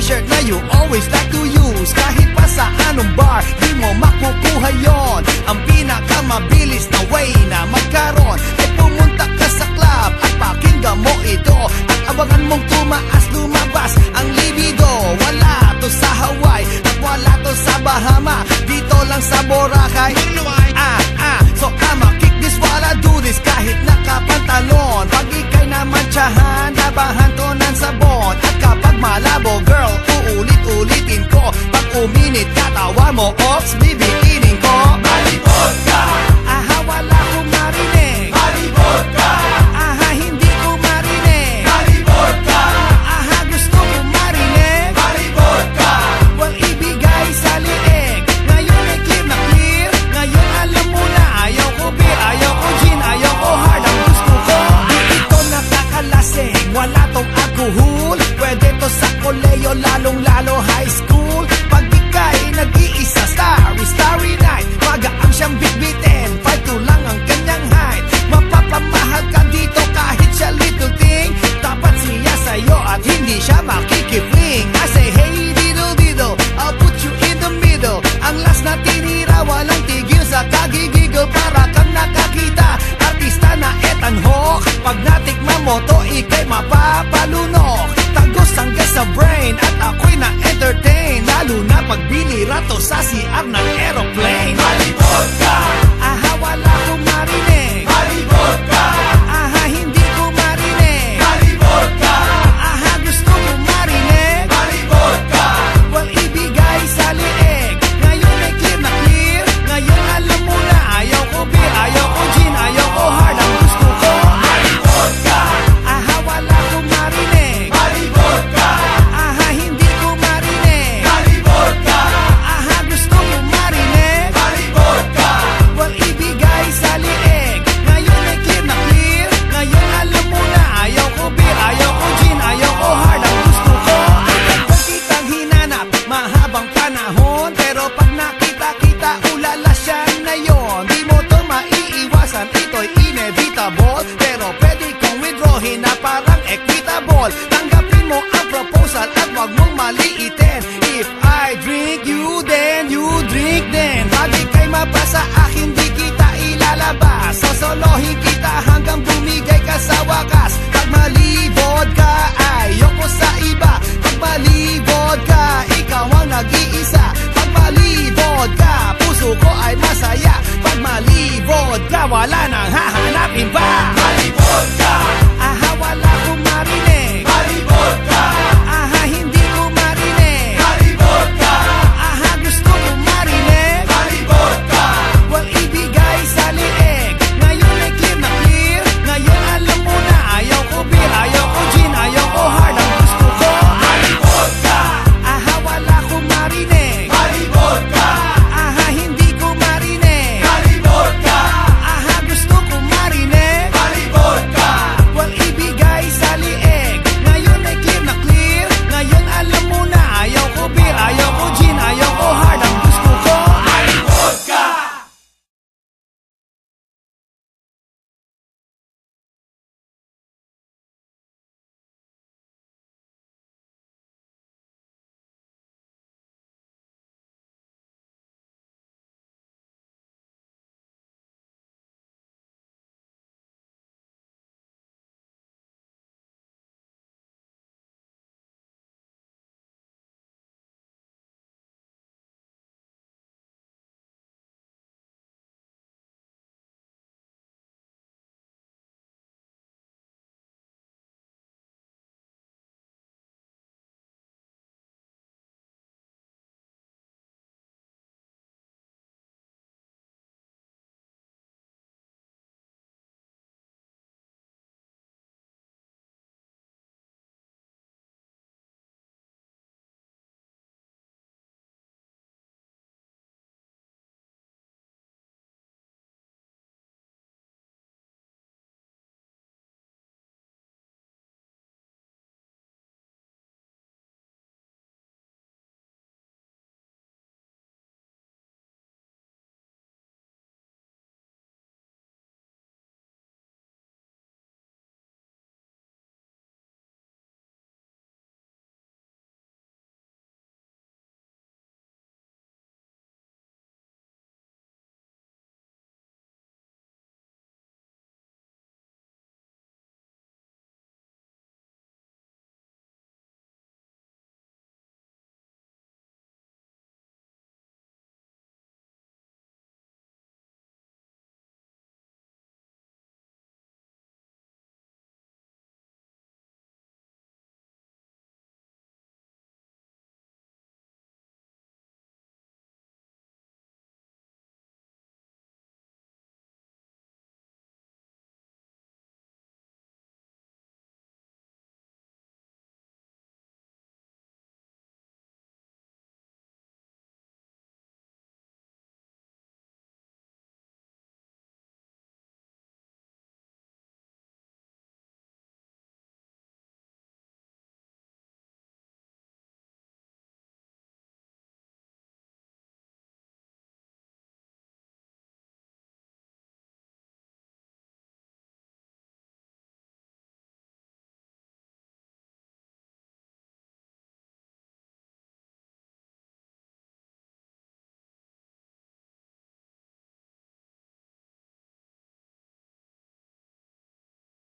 t-shirt na you always like to use. Kahit pa sa anong bar, di mo makukuha yon. Ang pinakamabilis na way na magkaroon ay pumunta ka sa club at pakinggan mo ito. At abangan mong tumaas, lumabas ang libido. Wala to sa Hawaii at wala to sa Bahama, dito lang sa Boracay. So I'ma kick this while I do this. Kahit nakapantalon, pag ika'y namantsahan, labahan to ng sabon. At kapag malabo, girl, uulit-ulitin ko. Pag uminit, katawan mo, ops, bibitinin ko. Malibot ka, Aha, wala kong marinig. malibot ka, Aha, hindi ko marinig. malibot ka, Aha, gusto ko marinig. malibot ka, Well, ibigay sa liig. Ngayon ay clear na clear. Ngayon alam mo na, ayaw ko beer, ayaw ko gin, ayaw ko hard. Ang gusto ko, di ito nakakalasing. Wala tong alcohol. Pwede to sa koleyo, lalong-lalo high school. Pag ika'y nag-iisa, starry night. Magaang siyang bitbitin, 5'2" lang ang kanyang height. Mapapamahal ka dito kahit siya little thing. Dapat siya sa'yo at hindi siya makikipling. I say hey diddle, I'll put you in the middle. Ang last na tinira, walang tigil sa kagigigil. Para kang nakakita, artista na etanhok. Pag natikman mo to, ika'y mapapalunok. Tagos hanggang sa brain at ako'y na-entertain. Lalo na pag binira to sa CR ng aeroplane. malibot ka, Aha, wala kong marinig. malibot ka, Aha, hindi ko marinig. malibot ka, Aha, gusto ko marinig. malibot ka, Well, ibigay sa liig. Ngayon ay clear na clear. Ngayon alam mo na, ayaw ko beer, ayaw ko gin, ayaw ko hard. Ang gusto ko, malibot ka, aha, wala kong marinig. malibot ka, Aha, hindi ko marinig. malibot ka, Aha, gusto ko marinig. malibot ka, Well, ibigay sa liig. Ngayon ay clear na clear. Ngayon alam mo na, ayaw ko beer, ayaw ko gin, ayaw ko hard. Ang gusto ko ay tagal kitang hinanap mahabang panahon. Pero pag nakita-kita, ulala siya na yon. Di mo to maiiwasan, ito'y inevitable. Pero pwede kong withdrawin na parang equitable. Tanggapin mo ang proposal at wag mong maliitin. If I drink you, then you drink then. Pag ika'y mabasa, akin di kita ilalabas. Sosolohin kita hanggang bumigay ka sa wakas. Pag malibot ka, ayoko sa iba. Pag malibot ka, ikaw ang nag-iisa. Pag malibot ka, puso ko ay masaya. Pag malibot ka, wala nang hahanapin pa. malibot ka,